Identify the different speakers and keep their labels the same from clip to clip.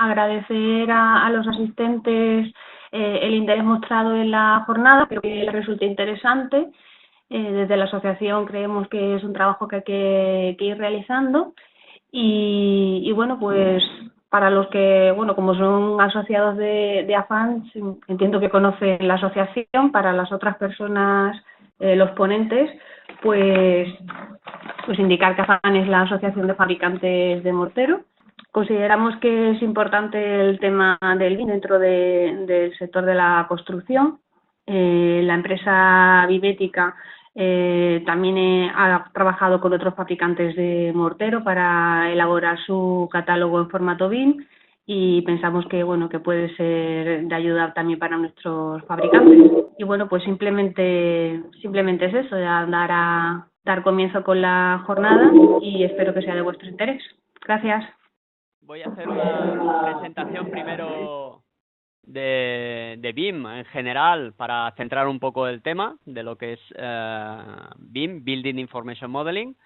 Speaker 1: agradecer a los asistentes el interés mostrado en la jornada, creo que les resulta interesante. Desde la asociación creemos que es un trabajo que hay que ir realizando y bueno, pues para los que, bueno, como son asociados de AFAN, entiendo que conocen la asociación. Para las otras personas, los ponentes, pues indicar que AFAN es la Asociación de Fabricantes de Mortero. Consideramos que es importante el tema del BIM dentro del sector de la construcción. La empresa Vimética también ha trabajado con otros fabricantes de mortero para elaborar su catálogo en formato BIM y pensamos que bueno, que puede ser de ayuda también para nuestros fabricantes. Y bueno, pues simplemente es eso, dar comienzo con la jornada y espero que sea de vuestro interés. Gracias.
Speaker 2: Voy a hacer una presentación primero de BIM en general para centrar un poco el tema de lo que es BIM, Building Information Modeling,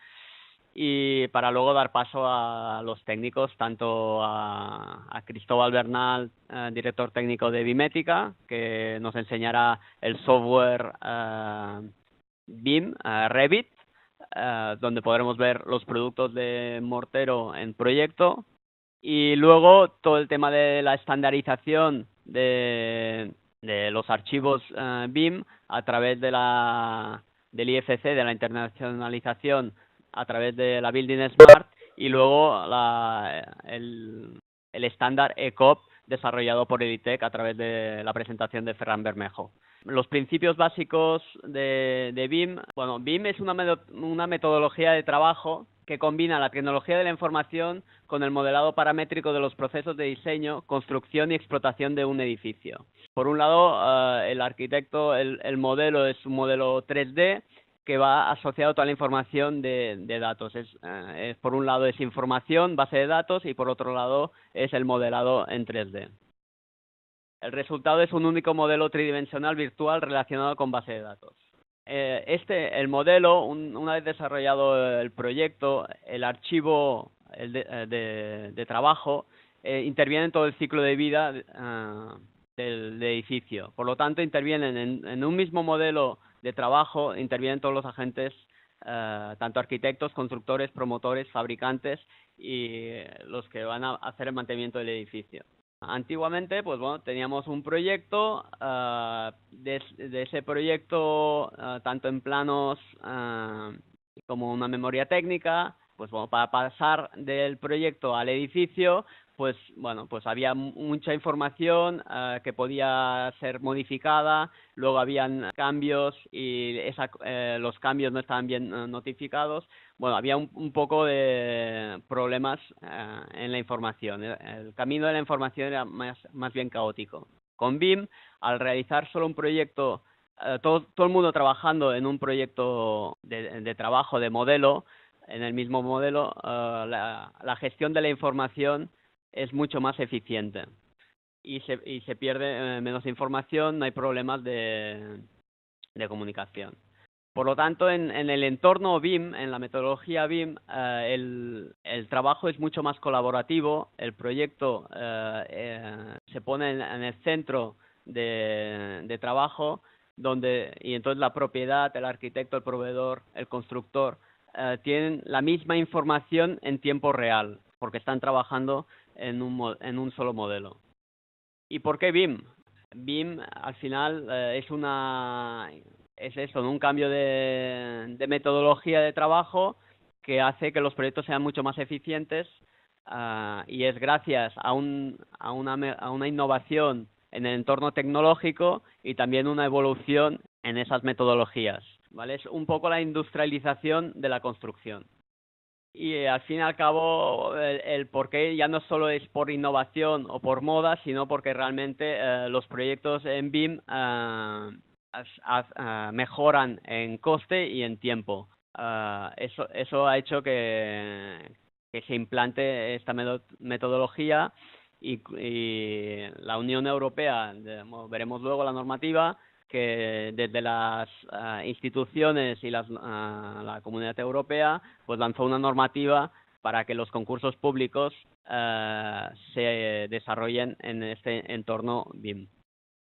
Speaker 2: y para luego dar paso a los técnicos, tanto a Cristóbal Bernal, director técnico de Vimética, que nos enseñará el software BIM, Revit, donde podremos ver los productos de mortero en proyecto, y luego todo el tema de la estandarización de los archivos BIM a través del IFC, de la internacionalización a través de la Building Smart, y luego el estándar ECOP desarrollado por Editec a través de la presentación de Ferran Bermejo. Los principios básicos de BIM. Bueno, BIM es una metodología de trabajo que combina la tecnología de la información con el modelado paramétrico de los procesos de diseño, construcción y explotación de un edificio. Por un lado, el arquitecto, el modelo es un modelo 3D que va asociado a toda la información de datos. Por un lado es información, base de datos, y por otro lado es el modelado en 3D. El resultado es un único modelo tridimensional virtual relacionado con base de datos. El modelo, una vez desarrollado el proyecto, el archivo de trabajo interviene en todo el ciclo de vida del edificio. Por lo tanto, intervienen en un mismo modelo de trabajo, intervienen todos los agentes, tanto arquitectos, constructores, promotores, fabricantes y los que van a hacer el mantenimiento del edificio. Antiguamente, pues bueno, teníamos un proyecto, de ese proyecto, tanto en planos como una memoria técnica, pues bueno, para pasar del proyecto al edificio, pues bueno, pues había mucha información que podía ser modificada, luego habían cambios y los cambios no estaban bien notificados. Bueno, había un poco de problemas en la información. El camino de la información era más bien caótico. Con BIM, al realizar solo un proyecto, todo el mundo trabajando en un proyecto de trabajo, de modelo, en el mismo modelo, la gestión de la información es mucho más eficiente y se pierde menos información, no hay problemas de comunicación. Por lo tanto, en el entorno BIM, en la metodología BIM, el trabajo es mucho más colaborativo, el proyecto se pone en el centro de trabajo, y entonces la propiedad, el arquitecto, el proveedor, el constructor, tienen la misma información en tiempo real, porque están trabajando en un solo modelo. ¿Y por qué BIM? BIM al final es eso, un cambio de metodología de trabajo que hace que los proyectos sean mucho más eficientes, y es gracias a una innovación en el entorno tecnológico y también una evolución en esas metodologías, ¿vale? Es un poco la industrialización de la construcción. Y al fin y al cabo, el porqué ya no solo es por innovación o por moda, sino porque realmente los proyectos en BIM mejoran en coste y en tiempo. Eso ha hecho que se implante esta metodología y la Unión Europea, veremos luego la normativa, que desde las instituciones y la Comunidad Europea pues lanzó una normativa para que los concursos públicos se desarrollen en este entorno BIM.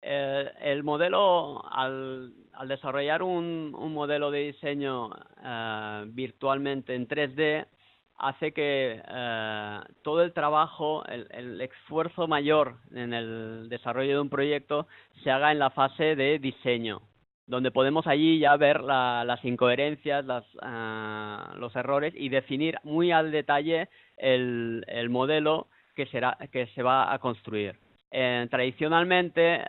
Speaker 2: El modelo, al desarrollar un modelo de diseño virtualmente en 3D, hace que todo el trabajo, el esfuerzo mayor en el desarrollo de un proyecto se haga en la fase de diseño, donde podemos allí ya ver las incoherencias, los errores y definir muy al detalle el modelo que se va a construir. Tradicionalmente,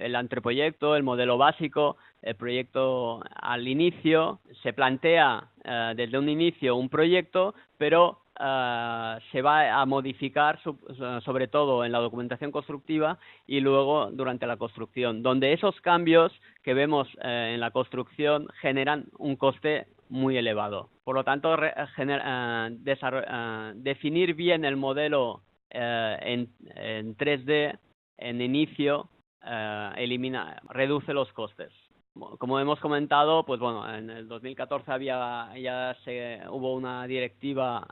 Speaker 2: el anteproyecto, el modelo básico, el proyecto al inicio, se plantea desde un inicio un proyecto, pero se va a modificar sobre todo en la documentación constructiva y luego durante la construcción, donde esos cambios que vemos en la construcción generan un coste muy elevado. Por lo tanto, definir bien el modelo en 3D en inicio reduce los costes. Como hemos comentado, pues bueno, en el 2014 hubo una directiva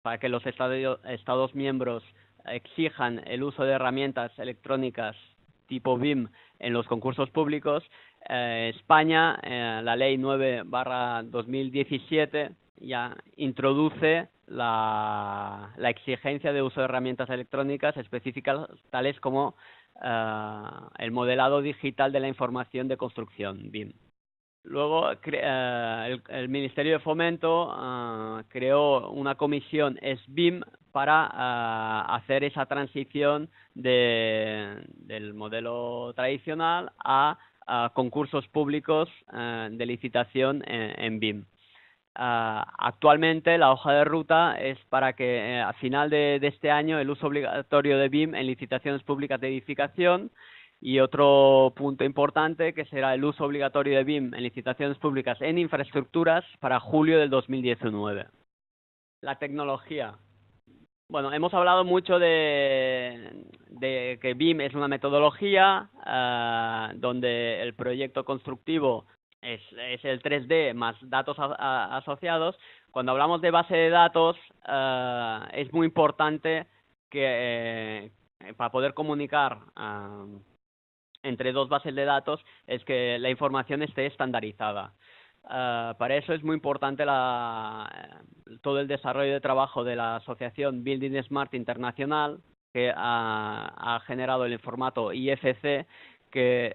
Speaker 2: para que los Estados miembros exijan el uso de herramientas electrónicas tipo BIM en los concursos públicos. España, la ley 9/2017 ya introduce la exigencia de uso de herramientas electrónicas específicas tales como el modelado digital de la información de construcción, BIM. Luego, el Ministerio de Fomento creó una comisión SBIM para hacer esa transición del modelo tradicional a concursos públicos de licitación en BIM. Actualmente la hoja de ruta es para que a final de este año el uso obligatorio de BIM en licitaciones públicas de edificación, y otro punto importante que será el uso obligatorio de BIM en licitaciones públicas en infraestructuras para julio del 2019. La tecnología. Bueno, hemos hablado mucho de que BIM es una metodología donde el proyecto constructivo es el 3D más datos asociados. Cuando hablamos de base de datos, es muy importante que para poder comunicar entre dos bases de datos es que la información esté estandarizada. Para eso es muy importante todo el desarrollo de trabajo de la asociación Building Smart Internacional, que ha generado el formato IFC, que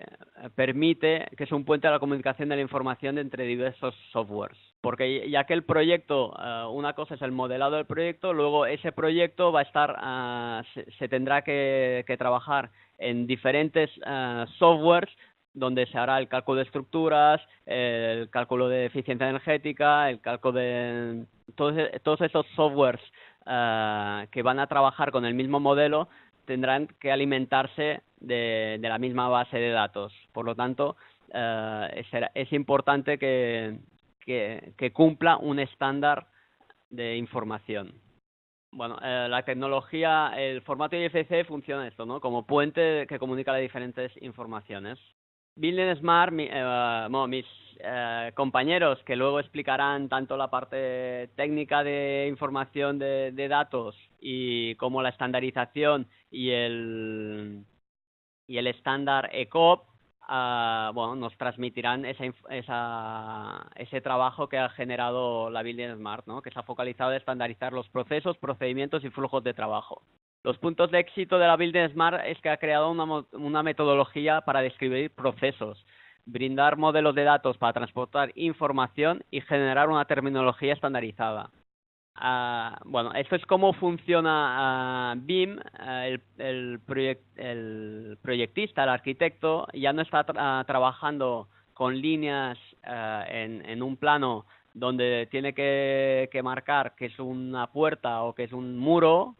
Speaker 2: permite, que es un puente a la comunicación de la información entre diversos softwares. Porque ya que el proyecto, una cosa es el modelado del proyecto, luego ese proyecto va a estar, se tendrá que trabajar en diferentes softwares, donde se hará el cálculo de estructuras, el cálculo de eficiencia energética, el cálculo de todos esos softwares que van a trabajar con el mismo modelo, tendrán que alimentarse de la misma base de datos. Por lo tanto, es importante que cumpla un estándar de información. Bueno, la tecnología, el formato IFC funciona esto, ¿no? Como puente que comunica las diferentes informaciones. Building Smart, mis compañeros que luego explicarán tanto la parte técnica de información de datos y como la estandarización y el estándar ECOP, bueno, nos transmitirán ese trabajo que ha generado la Building Smart, ¿no? Que se ha focalizado en estandarizar los procesos, procedimientos y flujos de trabajo. Los puntos de éxito de la Building Smart es que ha creado una metodología para describir procesos, brindar modelos de datos para transportar información y generar una terminología estandarizada. Bueno, esto es cómo funciona BIM. El proyectista, el arquitecto, ya no está trabajando con líneas en un plano donde tiene que marcar que es una puerta o que es un muro,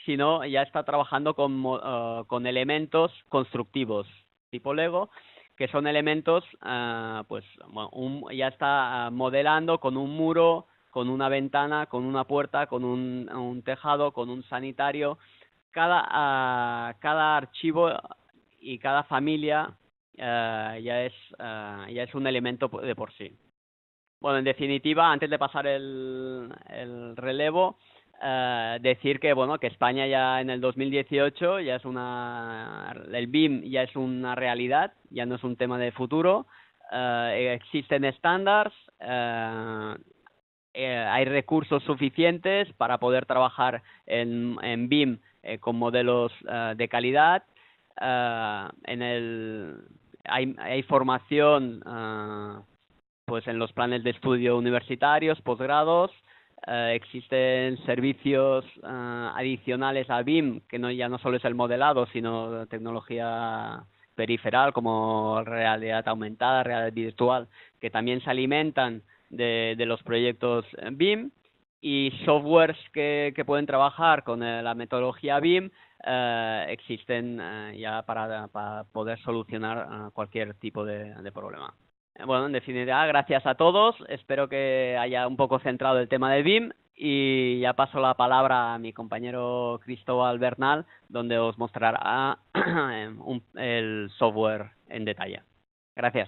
Speaker 2: sino ya está trabajando con elementos constructivos tipo Lego, que son elementos, pues bueno, ya está modelando con un muro, con una ventana, con una puerta, con un tejado, con un sanitario. Cada archivo y cada familia ya es un elemento de por sí. Bueno, en definitiva, antes de pasar el relevo, decir que bueno, que España ya en el 2018 ya es el BIM ya es una realidad, ya no es un tema de futuro. Existen estándares, hay recursos suficientes para poder trabajar en BIM con modelos de calidad. Hay formación pues en los planes de estudio universitarios, posgrados. Existen servicios adicionales a BIM, que ya no solo es el modelado, sino tecnología periferal como realidad aumentada, realidad virtual, que también se alimentan de los proyectos BIM, y softwares que pueden trabajar con la metodología BIM existen ya para poder solucionar cualquier tipo de problema. Bueno, en definitiva, gracias a todos. Espero que haya un poco centrado el tema de BIM y ya paso la palabra a mi compañero Cristóbal Bernal, donde os mostrará el software en detalle. Gracias.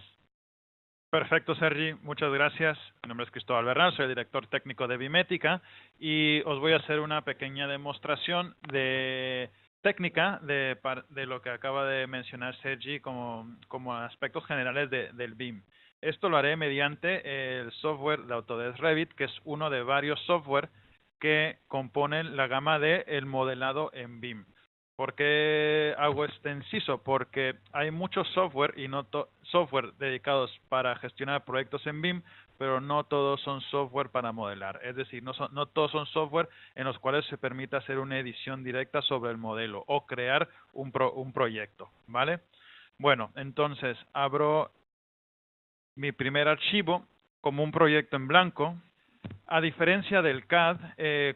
Speaker 3: Perfecto, Sergi. Muchas gracias. Mi nombre es Cristóbal Bernal, soy el director técnico de Bimética y os voy a hacer una pequeña demostración de técnica de lo que acaba de mencionar Sergi como aspectos generales del BIM. Esto lo haré mediante el software de Autodesk Revit, que es uno de varios software que componen la gama de el modelado en BIM. ¿Por qué hago este inciso? Porque hay mucho software y software dedicados para gestionar proyectos en BIM, pero no todos son software para modelar. Es decir, no todos son software en los cuales se permite hacer una edición directa sobre el modelo o crear un proyecto, ¿vale? Bueno, entonces abro mi primer archivo como un proyecto en blanco. A diferencia del CAD,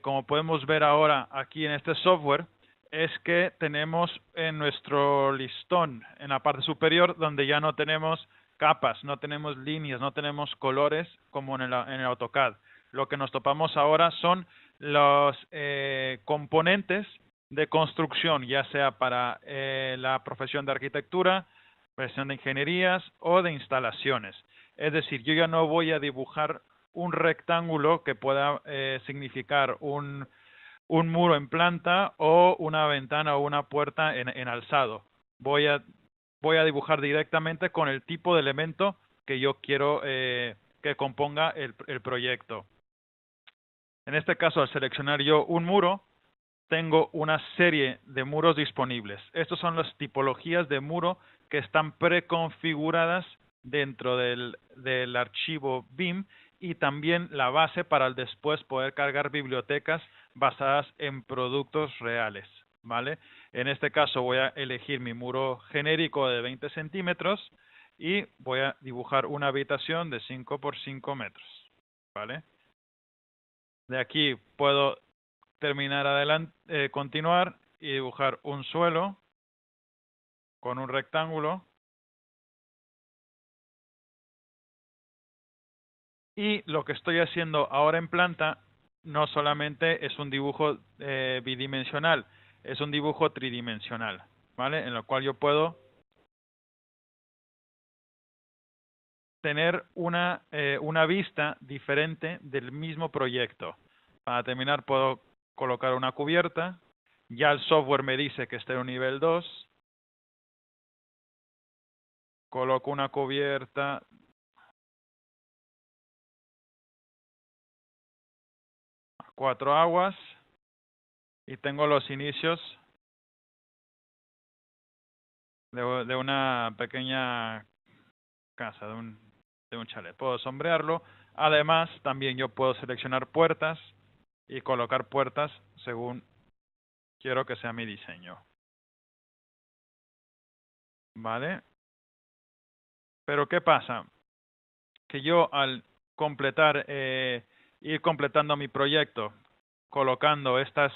Speaker 3: como podemos ver ahora aquí en este software, es que tenemos en nuestro listón, en la parte superior, donde ya no tenemos capas, no tenemos líneas, no tenemos colores como en el AutoCAD. Lo que nos topamos ahora son los componentes de construcción, ya sea para la profesión de arquitectura, profesión de ingenierías o de instalaciones. Es decir, yo ya no voy a dibujar un rectángulo que pueda significar un muro en planta o una ventana o una puerta en alzado. Voy a dibujar directamente con el tipo de elemento que yo quiero que componga el proyecto. En este caso, al seleccionar yo un muro, tengo una serie de muros disponibles. Estas son las tipologías de muro que están preconfiguradas dentro del archivo BIM y también la base para después poder cargar bibliotecas basadas en productos reales, ¿vale? En este caso voy a elegir mi muro genérico de 20 centímetros y voy a dibujar una habitación de 5 por 5 metros, ¿vale? De aquí puedo terminar adelante, continuar y dibujar un suelo con un rectángulo. Y lo que estoy haciendo ahora en planta no solamente es un dibujo bidimensional, es un dibujo tridimensional, ¿vale? En lo cual yo puedo tener una vista diferente del mismo proyecto. Para terminar puedo colocar una cubierta. Ya el software me dice que esté en un nivel 2. Coloco una cubierta a 4 aguas y tengo los inicios de una pequeña casa, de un chalet. Puedo sombrearlo. Además, también yo puedo seleccionar puertas y colocar puertas según quiero que sea mi diseño. ¿Vale? Pero ¿qué pasa? Que yo al completar, ir completando mi proyecto, colocando estas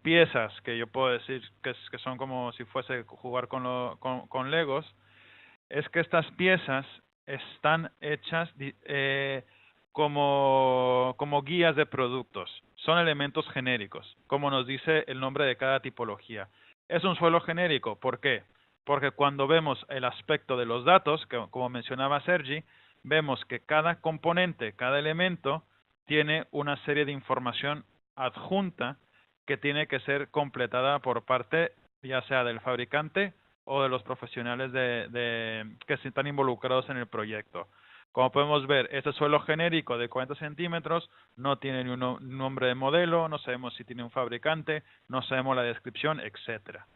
Speaker 3: piezas que yo puedo decir que son como si fuese jugar con Legos, es que estas piezas están hechas como guías de productos. Son elementos genéricos, como nos dice el nombre de cada tipología. Es un suelo genérico. ¿Por qué? Porque cuando vemos el aspecto de los datos, que como mencionaba Sergi, vemos que cada componente, cada elemento, tiene una serie de información adjunta que tiene que ser completada por parte ya sea del fabricante o de los profesionales que se están involucrados en el proyecto. Como podemos ver, este suelo genérico de 40 centímetros no tiene ni un nombre de modelo, no sabemos si tiene un fabricante, no sabemos la descripción, etcétera.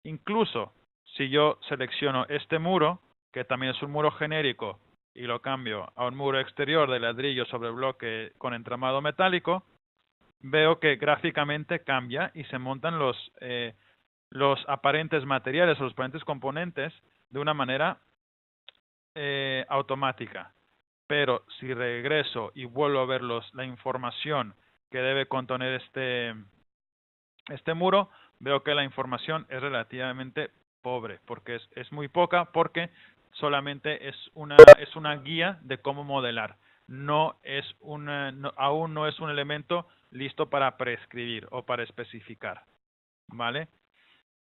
Speaker 3: Incluso si yo selecciono este muro, que también es un muro genérico, y lo cambio a un muro exterior de ladrillo sobre bloque con entramado metálico, veo que gráficamente cambia y se montan los aparentes materiales o los aparentes componentes de una manera automática. Pero si regreso y vuelvo a ver la información que debe contener este muro, veo que la información es relativamente pobre, porque es muy poca, porque solamente es una guía de cómo modelar. Aún no es un elemento listo para prescribir o para especificar, ¿vale?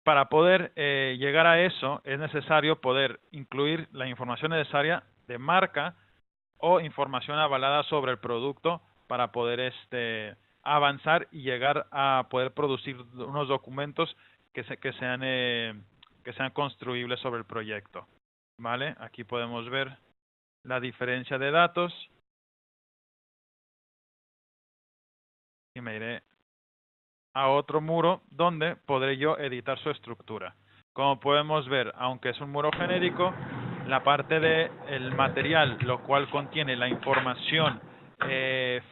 Speaker 3: Para poder llegar a eso, es necesario poder incluir la información necesaria de marca o información avalada sobre el producto para poder avanzar y llegar a poder producir unos documentos que sean construibles sobre el proyecto. ¿Vale? Aquí podemos ver la diferencia de datos. Y me iré a otro muro donde podré yo editar su estructura. Como podemos ver, aunque es un muro genérico, la parte del material, lo cual contiene la información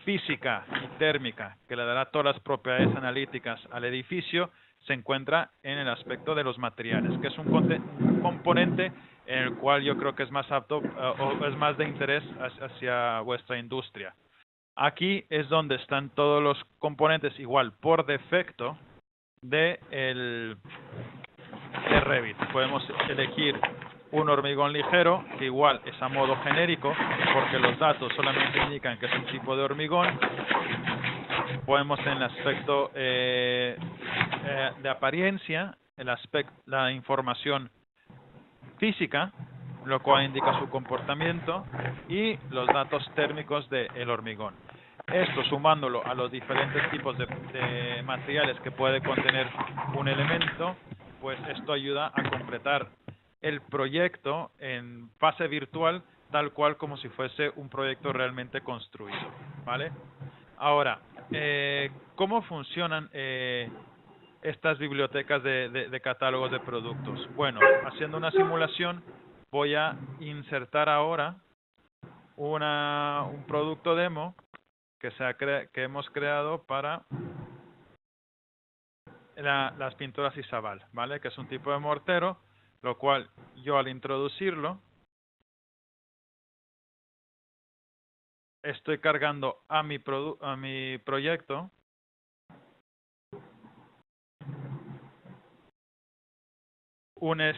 Speaker 3: física y térmica que le dará todas las propiedades analíticas al edificio, se encuentra en el aspecto de los materiales, que es un componente en el cual yo creo que es más apto o es más de interés hacia vuestra industria. Aquí es donde están todos los componentes igual por defecto de Revit. Podemos elegir un hormigón ligero, que igual es a modo genérico, porque los datos solamente indican que es un tipo de hormigón. Podemos en el aspecto de apariencia, la información física, lo cual indica su comportamiento, y los datos térmicos del hormigón. Esto sumándolo a los diferentes tipos de materiales que puede contener un elemento, pues esto ayuda a completar el proyecto en fase virtual, tal cual como si fuese un proyecto realmente construido, ¿vale? Ahora, ¿cómo funcionan estas bibliotecas de catálogos de productos? Bueno, haciendo una simulación, voy a insertar ahora un producto demo que hemos creado para las pinturas Isabal, ¿vale? Que es un tipo de mortero, lo cual yo al introducirlo estoy cargando a mi proyecto una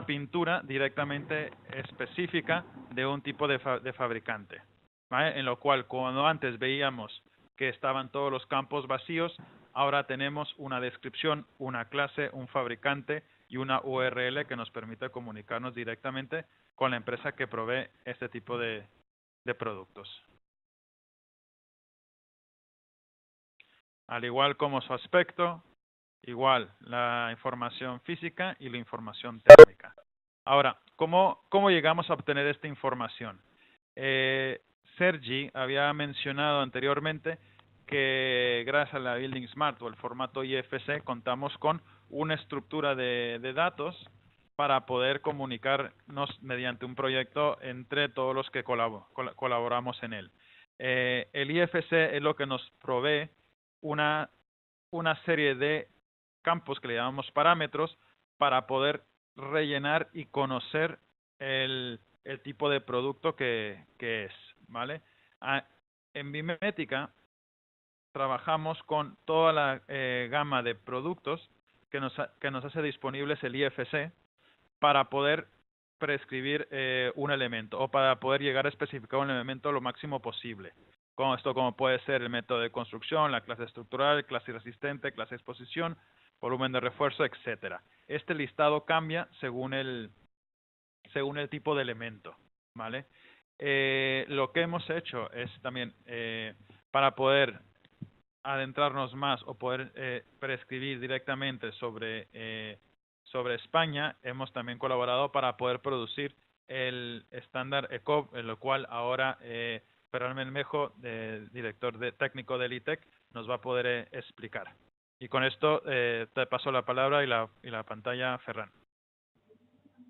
Speaker 3: pintura directamente específica de un tipo de fabricante, ¿vale? En lo cual, cuando antes veíamos que estaban todos los campos vacíos, ahora tenemos una descripción, una clase, un fabricante y una URL que nos permite comunicarnos directamente con la empresa que provee este tipo de productos. Al igual como su aspecto, igual la información física y la información térmica. Ahora, ¿cómo llegamos a obtener esta información? Sergi había mencionado anteriormente que gracias a la Building Smart o el formato IFC contamos con una estructura de datos para poder comunicarnos mediante un proyecto entre todos los que colaboramos en él. El IFC es lo que nos provee una serie de campos que le llamamos parámetros para poder rellenar y conocer el tipo de producto que es, ¿vale? En Bimética trabajamos con toda la gama de productos que nos hace disponibles el IFC para poder prescribir un elemento o para poder llegar a especificar un elemento lo máximo posible. Como puede ser el método de construcción, la clase estructural, clase resistente, clase de exposición, volumen de refuerzo, etcétera. Este listado cambia según el tipo de elemento, ¿vale? Lo que hemos hecho es también, para poder adentrarnos más o poder prescribir directamente sobre España, hemos también colaborado para poder producir el estándar ECOB, en lo cual ahora Ferran Bermejo, director técnico del ITEC, nos va a poder explicar. Y con esto te paso la palabra y la pantalla, Ferran.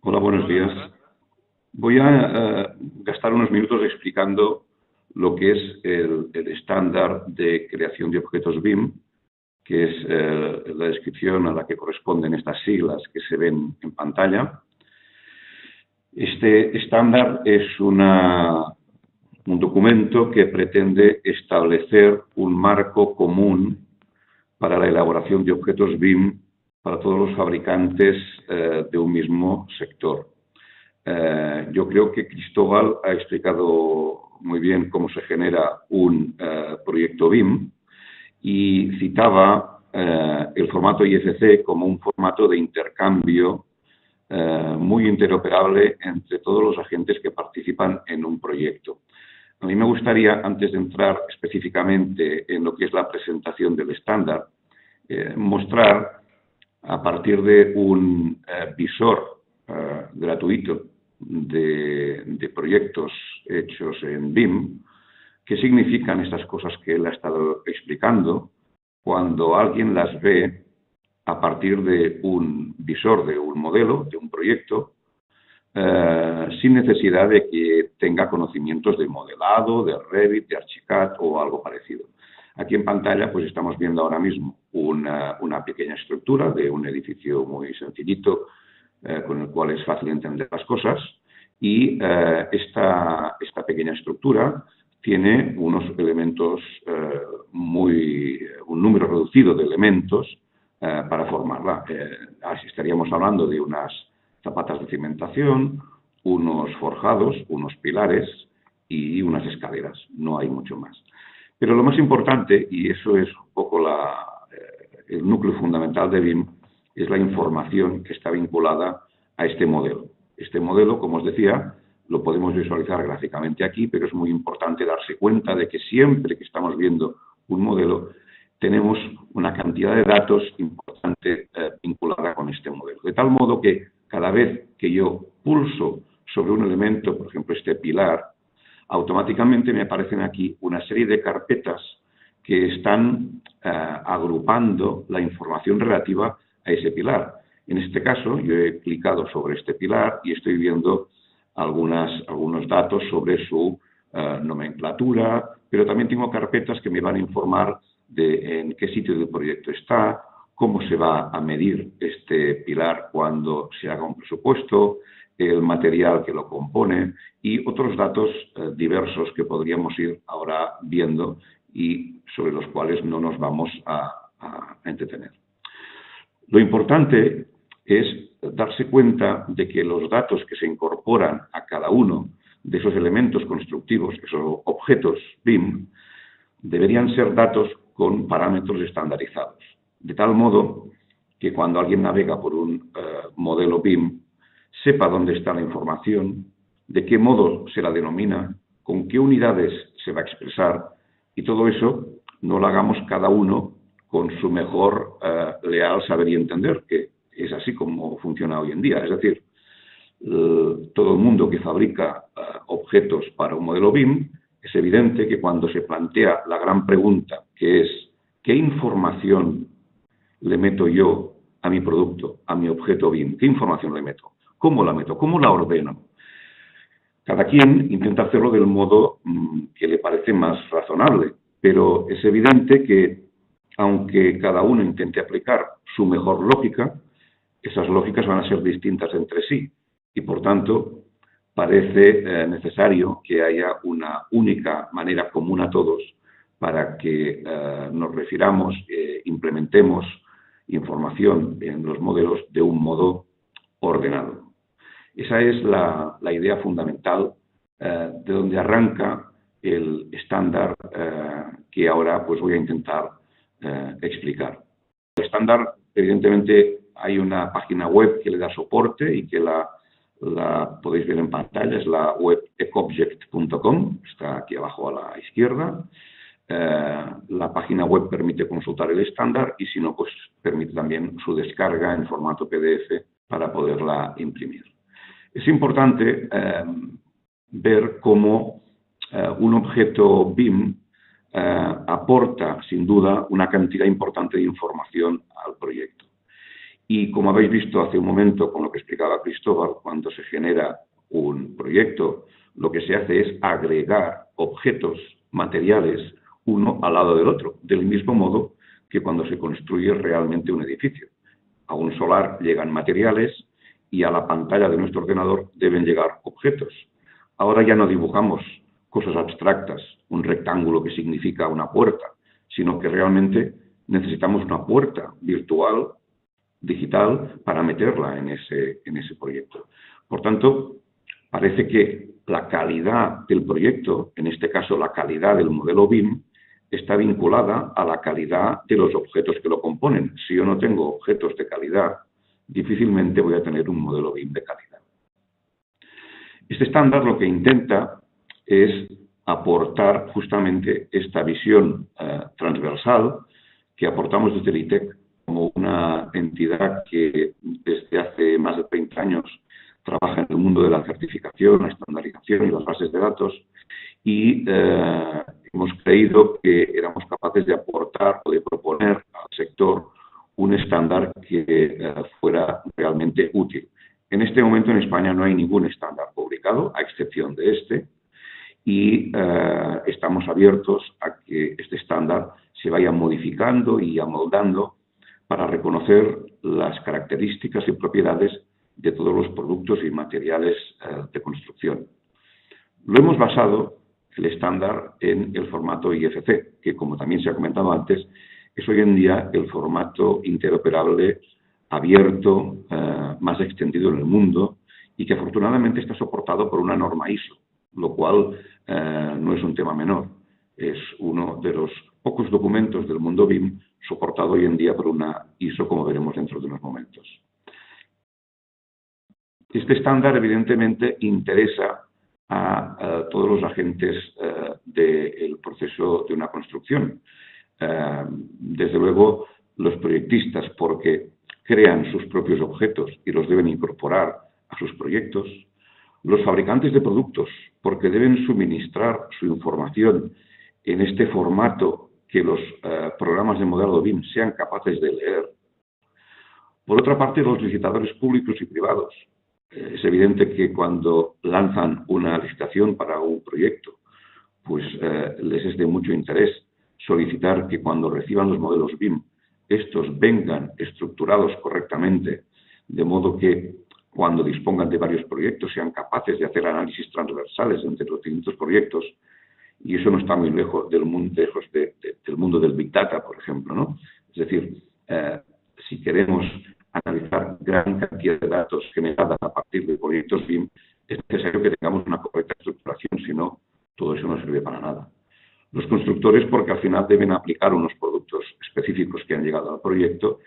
Speaker 4: Hola, buenos días. Voy a gastar unos minutos explicando lo que es el estándar de creación de objetos BIM, que es la descripción a la que corresponden estas siglas que se ven en pantalla. Este estándar es un documento que pretende establecer un marco común para la elaboración de objetos BIM para todos los fabricantes de un mismo sector. Yo creo que Cristóbal ha explicado muy bien cómo se genera un proyecto BIM y citaba el formato IFC como un formato de intercambio muy interoperable entre todos los agentes que participan en un proyecto. A mí me gustaría, antes de entrar específicamente en lo que es la presentación del estándar, mostrar, a partir de un visor gratuito de proyectos hechos en BIM, qué significan estas cosas que él ha estado explicando cuando alguien las ve a partir de un visor, de un modelo, de un proyecto, sin necesidad de que tenga conocimientos de modelado, de Revit, de Archicad o algo parecido. Aquí en pantalla pues estamos viendo ahora mismo una pequeña estructura de un edificio muy sencillito, con el cual es fácil entender las cosas, y esta pequeña estructura tiene unos elementos, un número reducido de elementos para formarla. Así estaríamos hablando de unas zapatas de cimentación, unos forjados, unos pilares y unas escaleras. No hay mucho más. Pero lo más importante, y eso es un poco el núcleo fundamental de BIM, es la información que está vinculada a este modelo. Este modelo, como os decía, lo podemos visualizar gráficamente aquí, pero es muy importante darse cuenta de que siempre que estamos viendo un modelo, tenemos una cantidad de datos importante vinculada con este modelo. De tal modo que cada vez que yo pulso sobre un elemento, por ejemplo este pilar, automáticamente me aparecen aquí una serie de carpetas que están agrupando la información relativa a ese pilar. En este caso, yo he clicado sobre este pilar y estoy viendo algunos datos sobre su nomenclatura, pero también tengo carpetas que me van a informar de en qué sitio del proyecto está, cómo se va a medir este pilar cuando se haga un presupuesto, el material que lo compone y otros datos diversos que podríamos ir ahora viendo y sobre los cuales no nos vamos a entretener. Lo importante es darse cuenta de que los datos que se incorporan a cada uno de esos elementos constructivos, esos objetos BIM, deberían ser datos con parámetros estandarizados, de tal modo que cuando alguien navega por un modelo BIM, sepa dónde está la información, de qué modo se la denomina, con qué unidades se va a expresar, y todo eso no lo hagamos cada uno con su mejor leal saber y entender, que es así como funciona hoy en día. Es decir, todo el mundo que fabrica objetos para un modelo BIM, es evidente que cuando se plantea la gran pregunta, que es ¿qué información le meto yo a mi producto, a mi objeto BIM? ¿Qué información le meto? ¿Cómo la meto? ¿Cómo la ordeno? Cada quien intenta hacerlo del modo que le parece más razonable, pero es evidente que, aunque cada uno intente aplicar su mejor lógica, esas lógicas van a ser distintas entre sí y, por tanto, parece necesario que haya una única manera común a todos para que nos refiramos, implementemos información en los modelos de un modo ordenado. Esa es la idea fundamental de donde arranca el estándar que ahora pues voy a intentar explicar. El estándar, evidentemente, hay una página web que le da soporte y que la la podéis ver en pantalla, es la web ecobject.com, está aquí abajo a la izquierda. La página web permite consultar el estándar y si no, pues permite también su descarga en formato PDF para poderla imprimir. Es importante ver cómo un objeto BIM aporta, sin duda, una cantidad importante de información al proyecto. Y como habéis visto hace un momento con lo que explicaba Cristóbal, cuando se genera un proyecto, lo que se hace es agregar objetos materiales uno al lado del otro, del mismo modo que cuando se construye realmente un edificio. A un solar llegan materiales y a la pantalla de nuestro ordenador deben llegar objetos. Ahora ya no dibujamos cosas abstractas, un rectángulo que significa una puerta, sino que realmente necesitamos una puerta virtual, digital, para meterla en ese proyecto. Por tanto, parece que la calidad del proyecto, en este caso la calidad del modelo BIM, está vinculada a la calidad de los objetos que lo componen. Si yo no tengo objetos de calidad, difícilmente voy a tener un modelo BIM de calidad. Este estándar lo que intenta es aportar justamente esta visión transversal que aportamos desde el ITEC como una entidad que desde hace más de 30 años trabaja en el mundo de la certificación, la estandarización y las bases de datos y hemos creído que éramos capaces de aportar o de proponer al sector un estándar que fuera realmente útil. En este momento en España no hay ningún estándar publicado, a excepción de este, y estamos abiertos a que este estándar se vaya modificando y amoldando para reconocer las características y propiedades de todos los productos y materiales de construcción. Lo hemos basado, el estándar, en el formato IFC, que como también se ha comentado antes, es hoy en día el formato interoperable abierto más extendido en el mundo y que afortunadamente está soportado por una norma ISO, lo cual no es un tema menor. Es uno de los pocos documentos del mundo BIM soportado hoy en día por una ISO, como veremos dentro de unos momentos. Este estándar, evidentemente, interesa a todos los agentes del proceso de una construcción. Desde luego, los proyectistas, porque crean sus propios objetos y los deben incorporar a sus proyectos. Los fabricantes de productos, porque deben suministrar su información en este formato que los programas de modelado BIM sean capaces de leer. Por otra parte, los licitadores públicos y privados. Es evidente que cuando lanzan una licitación para un proyecto, pues les es de mucho interés solicitar que cuando reciban los modelos BIM, estos vengan estructurados correctamente, de modo que cuando dispongan de varios proyectos sean capaces de hacer análisis transversales entre los distintos proyectos, y eso no está muy lejos del mundo, del mundo del Big Data, por ejemplo, ¿no? Es decir, si queremos analizar gran cantidad de datos generadas a partir de proyectos BIM, es necesario que tengamos una correcta estructuración, si no, todo eso no sirve para nada. Los constructores, porque al final deben aplicar unos productos específicos que han llegado al proyecto,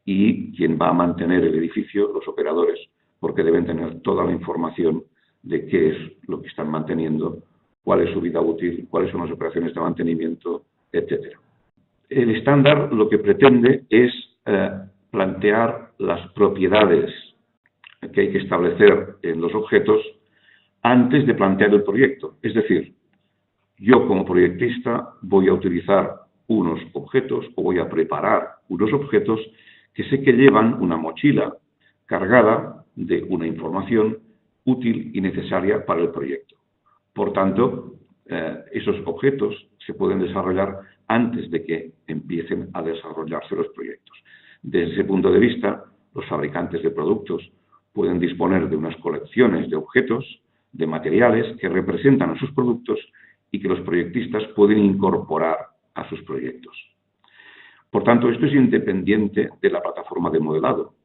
Speaker 4: y quien va a mantener el edificio, los operadores, porque deben tener toda la información de qué es lo que están manteniendo, cuál es su vida útil, cuáles son las operaciones de mantenimiento, etc. El estándar lo que pretende es plantear las propiedades que hay que establecer en los objetos antes de plantear el proyecto. Es decir, yo como proyectista voy a utilizar unos objetos o voy a preparar unos objetos que sé que llevan una mochila cargada de una información útil y necesaria para el proyecto. Por tanto, esos objetos se pueden desarrollar antes de que empiecen a desarrollarse los proyectos. Desde ese punto de vista, los fabricantes de productos pueden disponer de unas colecciones de objetos, de materiales que representan a sus productos y que los proyectistas pueden incorporar a sus proyectos. Por tanto, esto es independiente de la plataforma de modelado.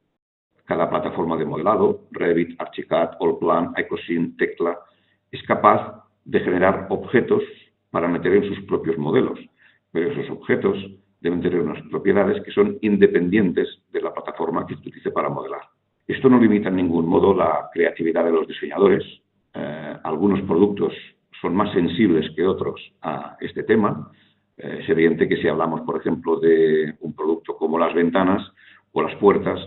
Speaker 4: Cada plataforma de modelado, Revit, Archicad, Allplan, Icosim, Tekla, es capaz de generar objetos para meter en sus propios modelos, pero esos objetos deben tener unas propiedades que son independientes de la plataforma que se utilice para modelar. Esto no limita en ningún modo la creatividad de los diseñadores. Algunos productos son más sensibles que otros a este tema. Es evidente que si hablamos, por ejemplo, de un producto como las ventanas o las puertas,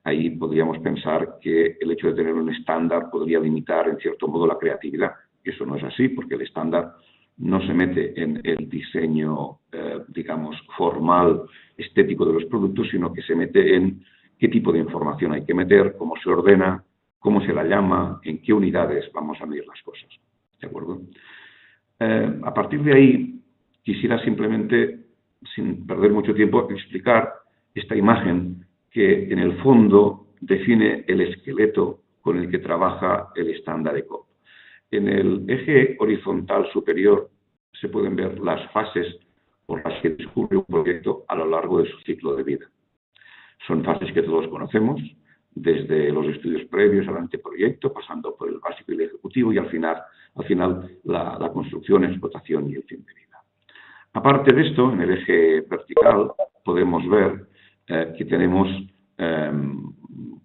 Speaker 4: ahí podríamos pensar que el hecho de tener un estándar podría limitar, en cierto modo, la creatividad. Y eso no es así, porque el estándar no se mete en el diseño, digamos, formal, estético de los productos, sino que se mete en qué tipo de información hay que meter, cómo se ordena, cómo se la llama, en qué unidades vamos a medir las cosas. ¿De acuerdo? A partir de ahí, quisiera simplemente, sin perder mucho tiempo, explicar esta imagen que en el fondo define el esqueleto con el que trabaja el estándar ECOP. En el eje horizontal superior se pueden ver las fases por las que discurre un proyecto a lo largo de su ciclo de vida. Son fases que todos conocemos, desde los estudios previos al anteproyecto, pasando por el básico y el ejecutivo y al final la construcción, explotación y el fin de vida. Aparte de esto, en el eje vertical podemos ver que tenemos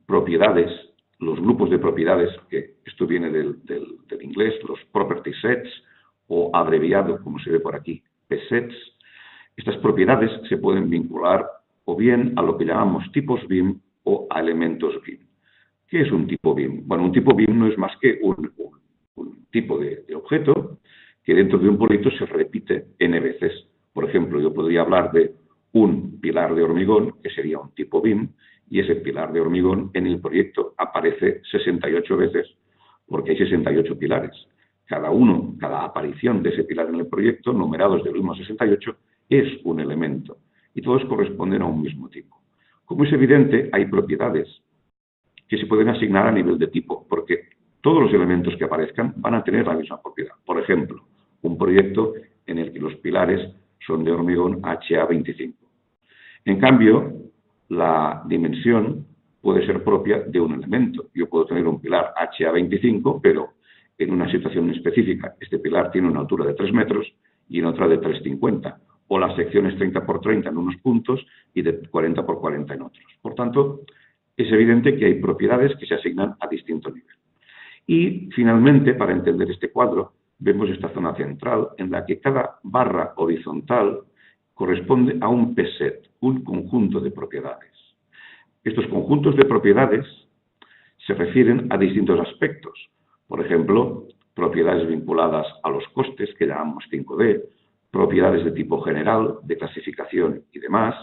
Speaker 4: propiedades, los grupos de propiedades, que esto viene del inglés, los property sets, o abreviado, como se ve por aquí, PSETs. Estas propiedades se pueden vincular o bien a lo que llamamos tipos BIM o a elementos BIM. ¿Qué es un tipo BIM? Bueno, un tipo BIM no es más que un tipo de objeto que dentro de un proyecto se repite n veces. Por ejemplo, yo podría hablar de un pilar de hormigón, que sería un tipo BIM, y ese pilar de hormigón en el proyecto aparece 68 veces porque hay 68 pilares. Cada aparición de ese pilar en el proyecto, numerados del 1 a 68, es un elemento y todos corresponden a un mismo tipo. Como es evidente, hay propiedades que se pueden asignar a nivel de tipo, porque todos los elementos que aparezcan van a tener la misma propiedad. Por ejemplo, un proyecto en el que los pilares son de hormigón HA25. En cambio, la dimensión puede ser propia de un elemento. Yo puedo tener un pilar HA25, pero en una situación específica este pilar tiene una altura de 3 metros y en otra de 3,50. O la sección es 30 por 30 en unos puntos y de 40 por 40 en otros. Por tanto, es evidente que hay propiedades que se asignan a distinto nivel. Y, finalmente, para entender este cuadro, vemos esta zona central en la que cada barra horizontal corresponde a un PSET, un conjunto de propiedades. Estos conjuntos de propiedades se refieren a distintos aspectos. Por ejemplo, propiedades vinculadas a los costes, que llamamos 5D, propiedades de tipo general, de clasificación y demás,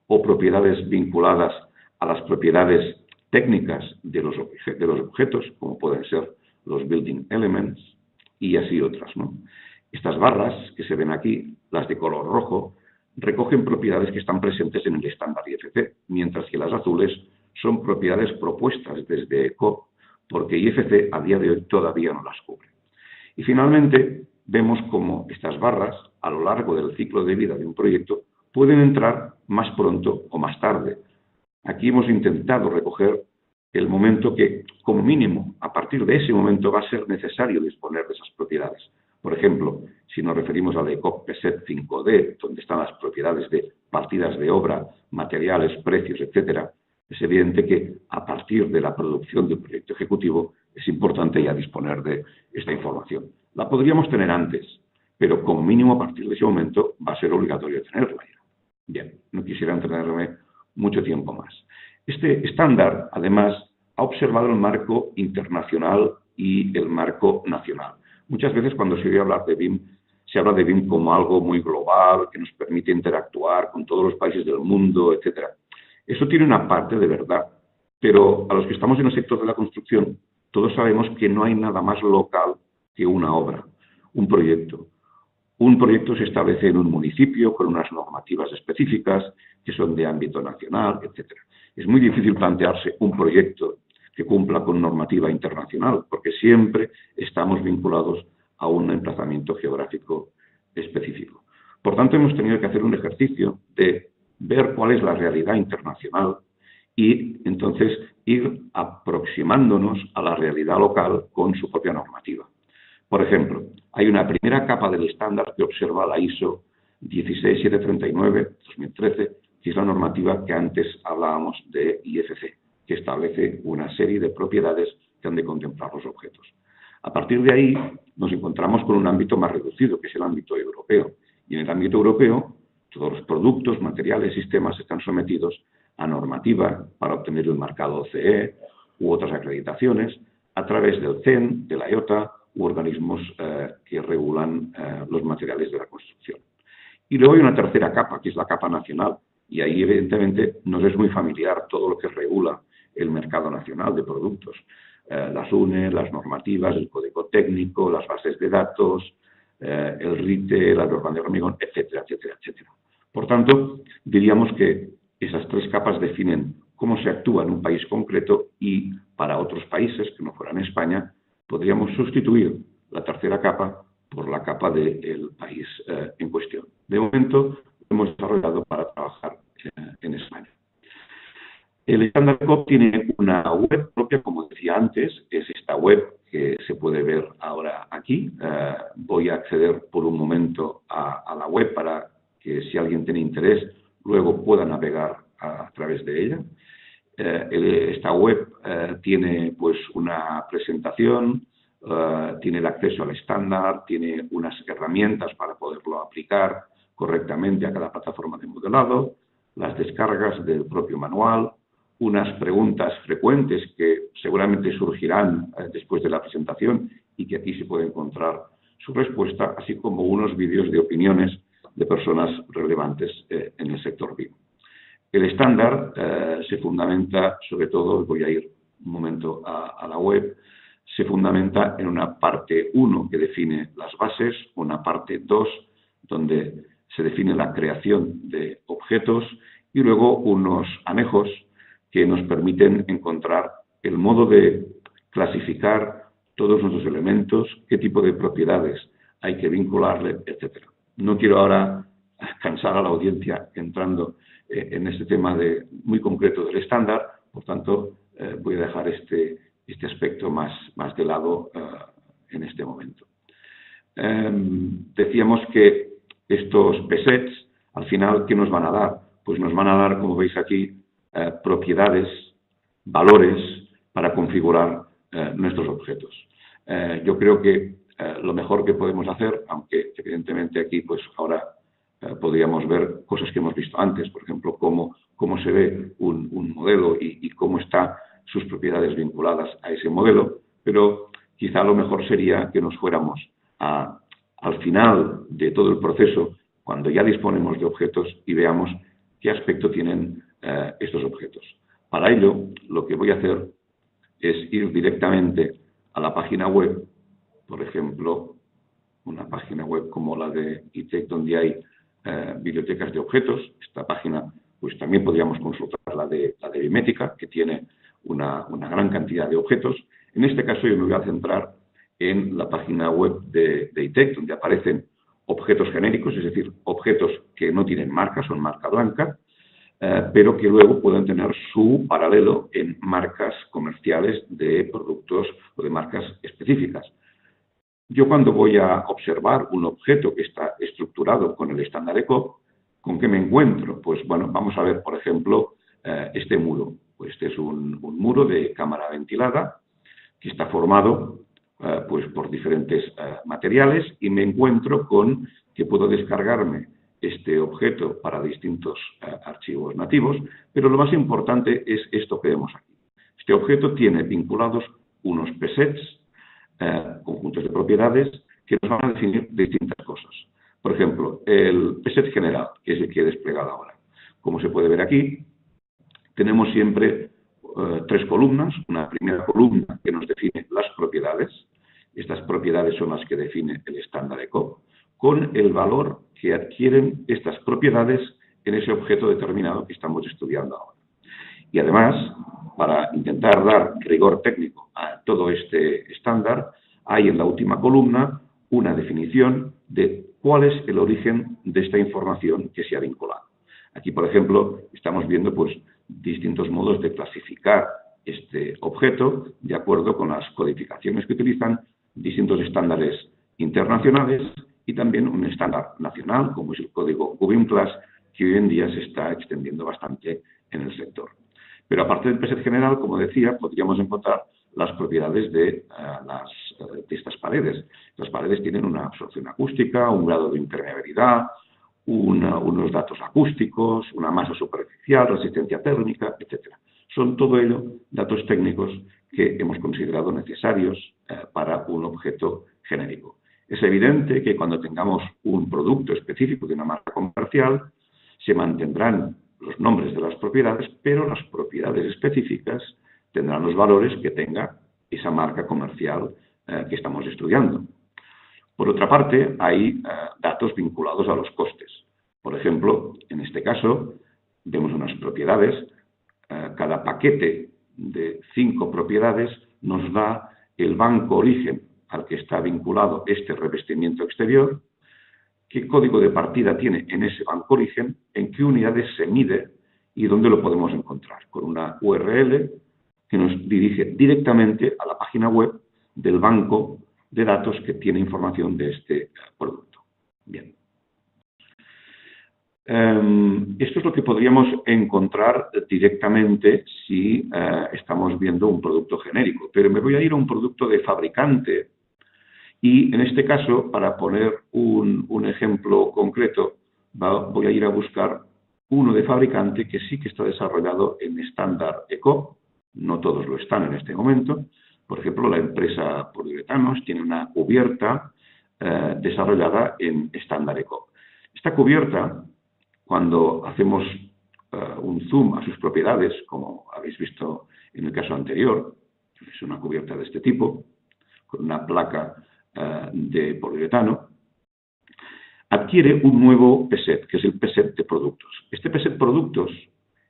Speaker 4: o propiedades vinculadas a las propiedades técnicas de los objetos, como pueden ser los building elements, y así otras, ¿no? Estas barras que se ven aquí, las de color rojo, recogen propiedades que están presentes en el estándar IFC, mientras que las azules son propiedades propuestas desde ECOP, porque IFC a día de hoy todavía no las cubre. Y finalmente, vemos cómo estas barras, a lo largo del ciclo de vida de un proyecto, pueden entrar más pronto o más tarde. Aquí hemos intentado recoger el momento que, como mínimo, a partir de ese momento va a ser necesario disponer de esas propiedades. Por ejemplo, si nos referimos a la ECOP PSET 5D, donde están las propiedades de partidas de obra, materiales, precios, etcétera, es evidente que a partir de la producción de un proyecto ejecutivo es importante ya disponer de esta información. La podríamos tener antes, pero como mínimo a partir de ese momento va a ser obligatorio tenerla ya. Bien, no quisiera entretenerme mucho tiempo más. Este estándar, además, ha observado el marco internacional y el marco nacional. Muchas veces cuando se oye hablar de BIM, se habla de BIM como algo muy global, que nos permite interactuar con todos los países del mundo, etcétera. Eso tiene una parte de verdad, pero a los que estamos en el sector de la construcción, todos sabemos que no hay nada más local que una obra, un proyecto. Un proyecto se establece en un municipio con unas normativas específicas que son de ámbito nacional, etcétera. Es muy difícil plantearse un proyecto que cumpla con normativa internacional, porque siempre estamos vinculados a un emplazamiento geográfico específico. Por tanto, hemos tenido que hacer un ejercicio de ver cuál es la realidad internacional y entonces ir aproximándonos a la realidad local con su propia normativa. Por ejemplo, hay una primera capa del estándar que observa la ISO 16739-2013, que es la normativa que antes hablábamos de IFC, que establece una serie de propiedades que han de contemplar los objetos. A partir de ahí nos encontramos con un ámbito más reducido, que es el ámbito europeo. Y en el ámbito europeo, todos los productos, materiales, sistemas están sometidos a normativa para obtener el marcado CE u otras acreditaciones a través del CEN, de la IOTA u organismos que regulan los materiales de la construcción. Y luego hay una tercera capa, que es la capa nacional, y ahí evidentemente nos es muy familiar todo lo que regula el mercado nacional de productos. Las UNE, las normativas, el código técnico, las bases de datos, el RITE, la norma de hormigón, etcétera, etcétera, etcétera. Por tanto, diríamos que esas tres capas definen cómo se actúa en un país concreto y para otros países que no fueran España, podríamos sustituir la tercera capa por la capa del país en cuestión. De momento, lo hemos desarrollado para trabajar en España. El estándar COP tiene una web propia, como decía antes, es esta web que se puede ver ahora aquí. Voy a acceder por un momento a la web para que si alguien tiene interés, luego pueda navegar a través de ella. Esta web tiene pues una presentación, tiene el acceso al estándar, tiene unas herramientas para poderlo aplicar correctamente a cada plataforma de modelado, las descargas del propio manual, unas preguntas frecuentes que seguramente surgirán después de la presentación y que aquí se puede encontrar su respuesta, así como unos vídeos de opiniones de personas relevantes en el sector BIM. El estándar se fundamenta, sobre todo, voy a ir un momento a la web, se fundamenta en una parte 1 que define las bases, una parte 2 donde se define la creación de objetos y luego unos anejos que nos permiten encontrar el modo de clasificar todos nuestros elementos, qué tipo de propiedades hay que vincularle, etc. No quiero ahora cansar a la audiencia entrando en este tema muy concreto del estándar, por tanto voy a dejar este aspecto más de lado en este momento. Decíamos que estos PSETs, al final, ¿qué nos van a dar? Pues nos van a dar, como veis aquí, propiedades, valores para configurar nuestros objetos. Yo creo que lo mejor que podemos hacer, aunque evidentemente aquí pues ahora podríamos ver cosas que hemos visto antes, por ejemplo, cómo se ve un modelo y cómo están sus propiedades vinculadas a ese modelo, pero quizá lo mejor sería que nos fuéramos al final de todo el proceso, cuando ya disponemos de objetos y veamos qué aspecto tienen estos objetos. Para ello, lo que voy a hacer es ir directamente a la página web, por ejemplo, una página web como la de ITEC, donde hay bibliotecas de objetos. Esta página, pues también podríamos consultar la de Bimética, que tiene una gran cantidad de objetos. En este caso yo me voy a centrar en la página web de ITEC, donde aparecen objetos genéricos, es decir, objetos que no tienen marca, son marca blanca, pero que luego pueden tener su paralelo en marcas comerciales de productos o de marcas específicas. Yo cuando voy a observar un objeto que está estructurado con el estándar ECOP, ¿con qué me encuentro? Pues bueno, vamos a ver, por ejemplo, este muro. Pues este es un muro de cámara ventilada que está formado pues por diferentes materiales y me encuentro con que puedo descargarme este objeto para distintos archivos nativos, pero lo más importante es esto que vemos aquí. Este objeto tiene vinculados unos presets, conjuntos de propiedades, que nos van a definir distintas cosas. Por ejemplo, el preset general, que es el que he desplegado ahora. Como se puede ver aquí, tenemos siempre tres columnas. Una primera columna que nos define las propiedades. Estas propiedades son las que define el estándar ECOP, con el valor que adquieren estas propiedades en ese objeto determinado que estamos estudiando ahora. Y además, para intentar dar rigor técnico a todo este estándar, hay en la última columna una definición de cuál es el origen de esta información que se ha vinculado. Aquí, por ejemplo, estamos viendo pues, distintos modos de clasificar este objeto de acuerdo con las codificaciones que utilizan distintos estándares internacionales y también un estándar nacional, como es el código UBIM Class, que hoy en día se está extendiendo bastante en el sector. Pero aparte del preset general, como decía, podríamos encontrar las propiedades de estas paredes. Las paredes tienen una absorción acústica, un grado de impermeabilidad, unos datos acústicos, una masa superficial, resistencia térmica, etcétera. Son todo ello datos técnicos que hemos considerado necesarios para un objeto genérico. Es evidente que cuando tengamos un producto específico de una marca comercial, se mantendrán los nombres de las propiedades, pero las propiedades específicas tendrán los valores que tenga esa marca comercial que estamos estudiando. Por otra parte, hay datos vinculados a los costes. Por ejemplo, en este caso, vemos unas propiedades. Cada paquete de 5 propiedades nos da el banco origen al que está vinculado este revestimiento exterior, qué código de partida tiene en ese banco origen, en qué unidades se mide y dónde lo podemos encontrar, con una URL que nos dirige directamente a la página web del banco de datos que tiene información de este producto. Bien. Esto es lo que podríamos encontrar directamente si estamos viendo un producto genérico, pero me voy a ir a un producto de fabricante y en este caso, para poner un ejemplo concreto, voy a ir a buscar uno de fabricante que sí que está desarrollado en estándar ECO. No todos lo están en este momento. Por ejemplo, la empresa Poliuretanos tiene una cubierta desarrollada en estándar ECO. Esta cubierta, cuando hacemos un zoom a sus propiedades, como habéis visto en el caso anterior, es una cubierta de este tipo, con una placa de poliuretano, adquiere un nuevo PSET, que es el PSET de productos. Este PSET productos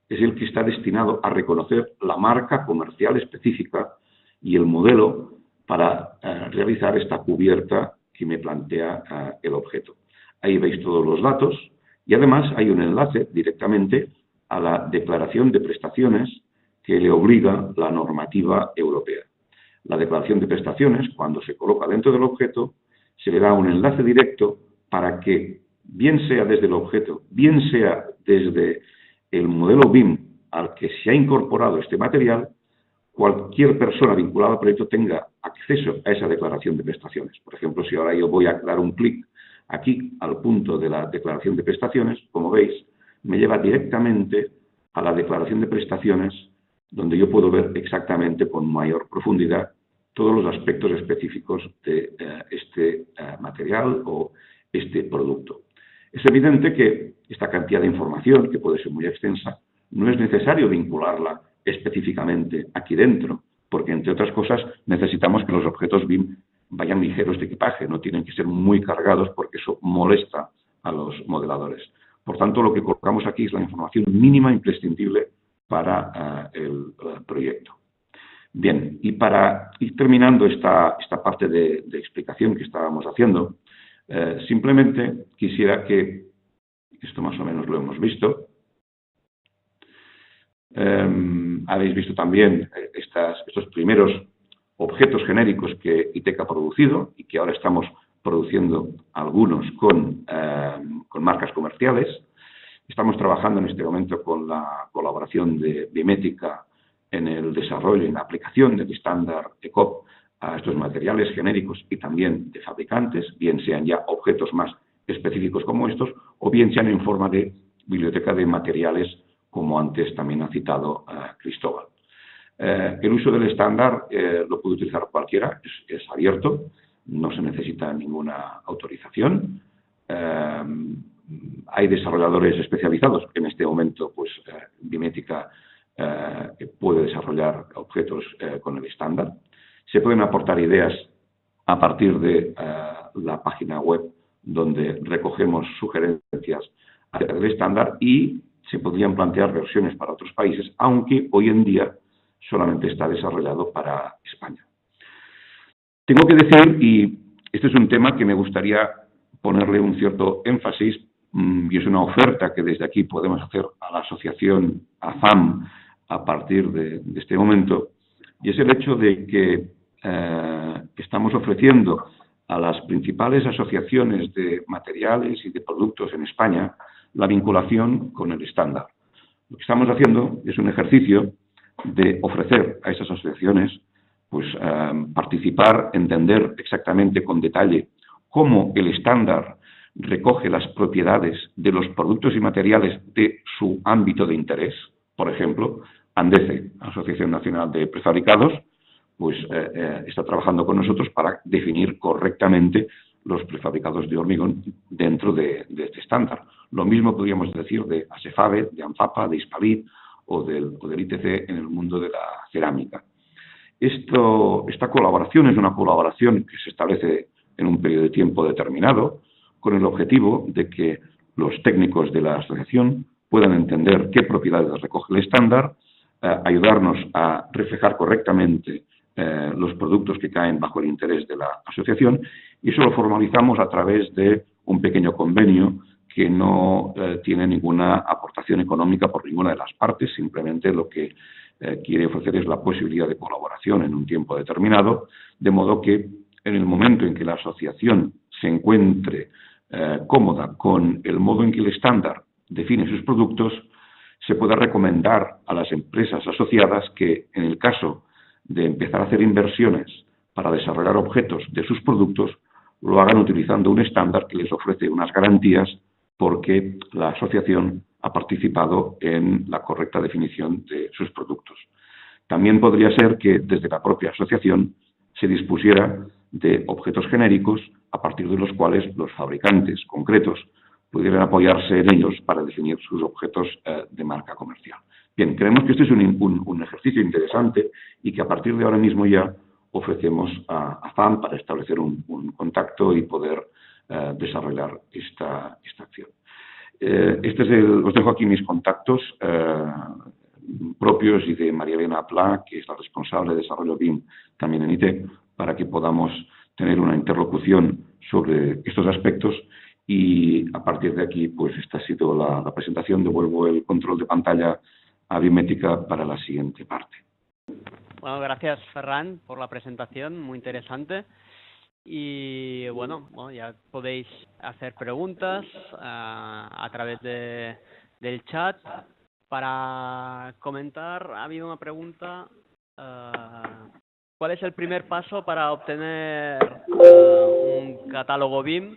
Speaker 4: es el que está destinado a reconocer la marca comercial específica y el modelo para realizar esta cubierta que me plantea el objeto. Ahí veis todos los datos y además hay un enlace directamente a la declaración de prestaciones que le obliga la normativa europea. La declaración de prestaciones, cuando se coloca dentro del objeto, se le da un enlace directo para que, bien sea desde el objeto, bien sea desde el modelo BIM al que se ha incorporado este material, cualquier persona vinculada al proyecto tenga acceso a esa declaración de prestaciones. Por ejemplo, si ahora yo voy a dar un clic aquí al punto de la declaración de prestaciones, como veis, me lleva directamente a la declaración de prestaciones, donde yo puedo ver exactamente con mayor profundidad todos los aspectos específicos de este material o este producto. Es evidente que esta cantidad de información, que puede ser muy extensa, no es necesario vincularla específicamente aquí dentro, porque entre otras cosas necesitamos que los objetos BIM vayan ligeros de equipaje, no tienen que ser muy cargados porque eso molesta a los modeladores. Por tanto, lo que colocamos aquí es la información mínima imprescindible para el proyecto. Bien, y para ir terminando esta parte de explicación que estábamos haciendo, simplemente quisiera que, esto más o menos lo hemos visto, habéis visto también estos primeros objetos genéricos que ITEC ha producido y que ahora estamos produciendo algunos con marcas comerciales. Estamos trabajando en este momento con la colaboración de Bimética en el desarrollo y en la aplicación del estándar ECOP a estos materiales genéricos y también de fabricantes, bien sean ya objetos más específicos como estos o bien sean en forma de biblioteca de materiales, como antes también ha citado Cristóbal. El uso del estándar lo puede utilizar cualquiera, es abierto, no se necesita ninguna autorización. Hay desarrolladores especializados. En este momento, pues, Bimética puede desarrollar objetos con el estándar. Se pueden aportar ideas a partir de la página web donde recogemos sugerencias acerca del estándar y se podrían plantear versiones para otros países, aunque hoy en día solamente está desarrollado para España. Tengo que decir, y este es un tema que me gustaría ponerle un cierto énfasis, y es una oferta que desde aquí podemos hacer a la asociación AFAM a partir de este momento, y es el hecho de que estamos ofreciendo a las principales asociaciones de materiales y de productos en España la vinculación con el estándar. Lo que estamos haciendo es un ejercicio de ofrecer a esas asociaciones pues participar, entender exactamente con detalle cómo el estándar recoge las propiedades de los productos y materiales de su ámbito de interés. Por ejemplo, ANDECE, Asociación Nacional de Prefabricados, pues está trabajando con nosotros para definir correctamente los prefabricados de hormigón dentro de este estándar. Lo mismo podríamos decir de ASEFABE, de ANFAPA, de Hispalit o del ITC en el mundo de la cerámica. Esta colaboración es una colaboración que se establece en un periodo de tiempo determinado con el objetivo de que los técnicos de la asociación puedan entender qué propiedades recoge el estándar, ayudarnos a reflejar correctamente los productos que caen bajo el interés de la asociación, y eso lo formalizamos a través de un pequeño convenio que no tiene ninguna aportación económica por ninguna de las partes, simplemente lo que quiere ofrecer es la posibilidad de colaboración en un tiempo determinado, de modo que en el momento en que la asociación se encuentre cómoda con el modo en que el estándar define sus productos, se pueda recomendar a las empresas asociadas que, en el caso de empezar a hacer inversiones para desarrollar objetos de sus productos, lo hagan utilizando un estándar que les ofrece unas garantías porque la asociación ha participado en la correcta definición de sus productos. También podría ser que desde la propia asociación se dispusiera de objetos genéricos a partir de los cuales los fabricantes concretos pudieran apoyarse en ellos para definir sus objetos de marca comercial. Bien, creemos que este es un ejercicio interesante y que a partir de ahora mismo ya ofrecemos a FAM para establecer un contacto y poder desarrollar esta acción. Os dejo aquí mis contactos propios y de María Elena Pla, que es la responsable de desarrollo BIM también en IT, para que podamos tener una interlocución sobre estos aspectos. Y a partir de aquí, pues esta ha sido la presentación. Devuelvo el control de pantalla a Bimética para la siguiente parte.
Speaker 2: Bueno, gracias Ferran por la presentación, muy interesante. Y bueno, ya podéis hacer preguntas a través del chat. Para comentar, ha habido una pregunta. ¿Cuál es el primer paso para obtener un catálogo BIM?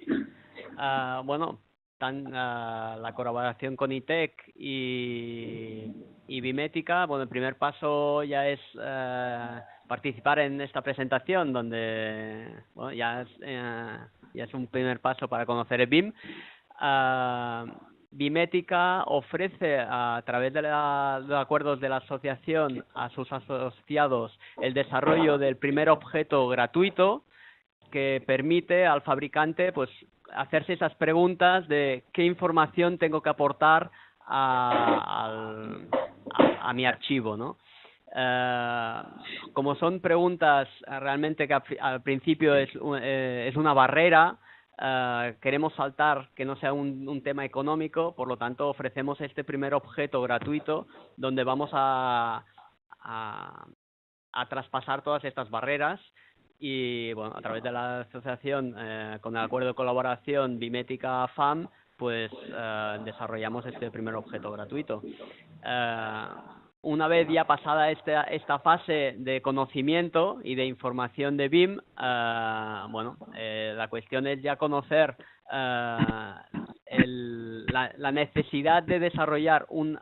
Speaker 2: Bueno, la colaboración con ITEC y Bimética, bueno, el primer paso ya es participar en esta presentación, donde bueno, ya es un primer paso para conocer el BIM. Bimética ofrece a través de los acuerdos de la asociación a sus asociados el desarrollo del primer objeto gratuito que permite al fabricante pues hacerse esas preguntas de qué información tengo que aportar a mi archivo, ¿no? Como son preguntas realmente que al principio es una barrera, queremos saltar que no sea un tema económico, por lo tanto ofrecemos este primer objeto gratuito donde vamos a traspasar todas estas barreras. Y bueno, a través de la asociación, con el acuerdo de colaboración Bimética FAM, pues desarrollamos este primer objeto gratuito. Una vez ya pasada esta fase de conocimiento y de información de BIM, bueno, la cuestión es ya conocer la necesidad de desarrollar un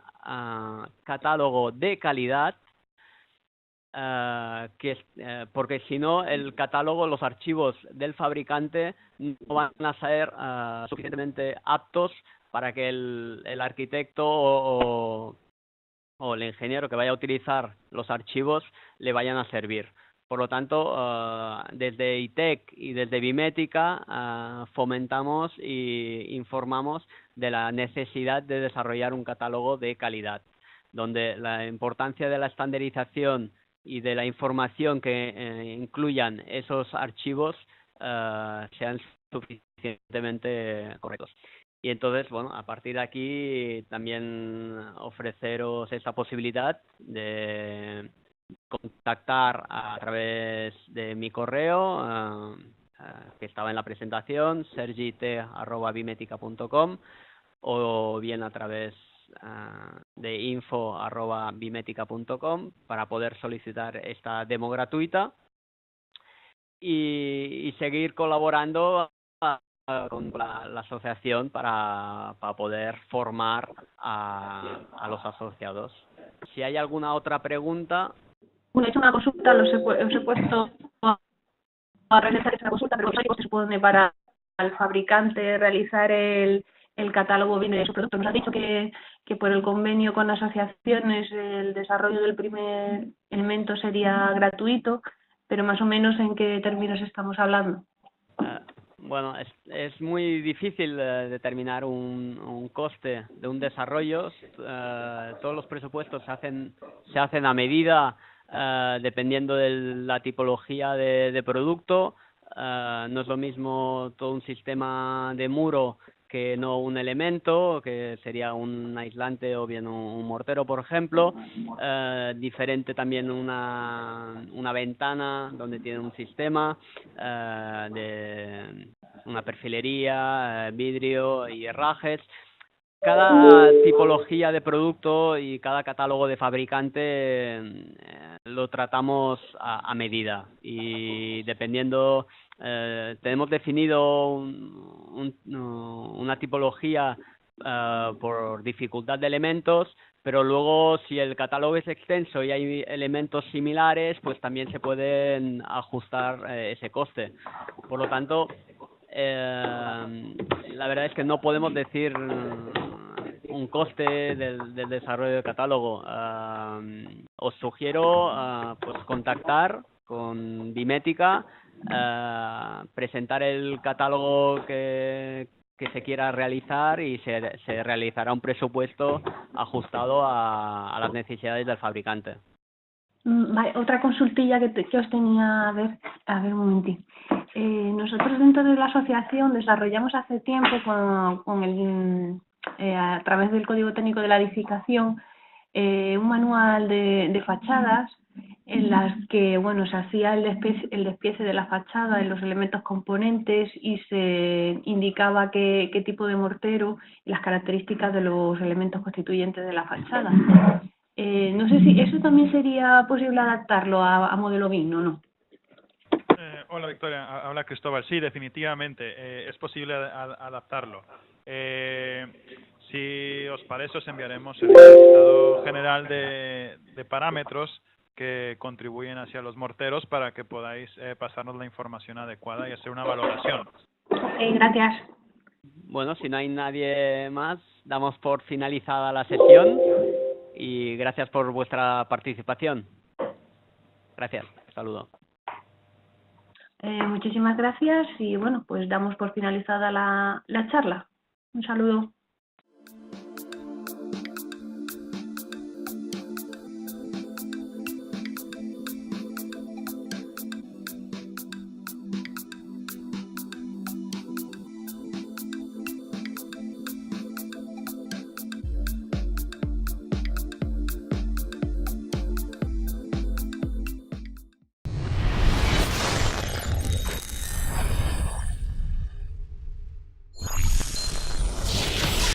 Speaker 2: catálogo de calidad, porque si no el catálogo, los archivos del fabricante no van a ser suficientemente aptos para que el arquitecto o el ingeniero que vaya a utilizar los archivos le vayan a servir. Por lo tanto, desde ITEC y desde Bimética fomentamos e informamos de la necesidad de desarrollar un catálogo de calidad, donde la importancia de la estandarización y de la información que incluyan esos archivos sean suficientemente correctos. Y entonces, bueno, a partir de aquí también ofreceros esta posibilidad de contactar a través de mi correo, que estaba en la presentación, sergit@bimetica.com, o bien a través de info@bimetica.com para poder solicitar esta demo gratuita y seguir colaborando con la asociación para poder formar a los asociados. Si hay alguna otra pregunta.
Speaker 1: Bueno, he hecho una consulta, os he puesto a realizar esa consulta, pero se supone para el fabricante realizar el catálogo viene de su producto. Nos ha dicho que por el convenio con asociaciones el desarrollo del primer elemento sería gratuito, pero más o menos ¿en qué términos estamos hablando?
Speaker 2: Bueno, es muy difícil determinar un coste de un desarrollo. Todos los presupuestos se hacen a medida, dependiendo de la tipología de producto. No es lo mismo todo un sistema de muro que no un elemento, que sería un aislante o bien un mortero, por ejemplo. Diferente también una ventana donde tiene un sistema de una perfilería, vidrio y herrajes. Cada tipología de producto y cada catálogo de fabricante lo tratamos a medida, y dependiendo tenemos definido una tipología por dificultad de elementos, pero luego si el catálogo es extenso y hay elementos similares, pues también se pueden ajustar ese coste. Por lo tanto, la verdad es que no podemos decir un coste del desarrollo del catálogo. Os sugiero pues contactar con Bimetica, presentar el catálogo que se quiera realizar y se realizará un presupuesto ajustado a las necesidades del fabricante.
Speaker 1: Vale, otra consultilla que os tenía, a ver un momentín. Nosotros dentro de la asociación desarrollamos hace tiempo a través del Código Técnico de la Edificación un manual de fachadas en las que se hacía el despiece de la fachada en los elementos componentes y se indicaba qué tipo de mortero y las características de los elementos constituyentes de la fachada. No sé si eso también sería posible adaptarlo a modelo BIM, ¿o no?
Speaker 3: Hola Victoria, habla Cristóbal. Sí, definitivamente es posible adaptarlo. Si os parece, os enviaremos el listado general de parámetros que contribuyen hacia los morteros para que podáis pasarnos la información adecuada y hacer una valoración.
Speaker 1: Gracias.
Speaker 2: Bueno, si no hay nadie más, damos por finalizada la sesión y gracias por vuestra participación. Gracias, saludo.
Speaker 1: Muchísimas gracias y pues damos por finalizada la charla. Un saludo.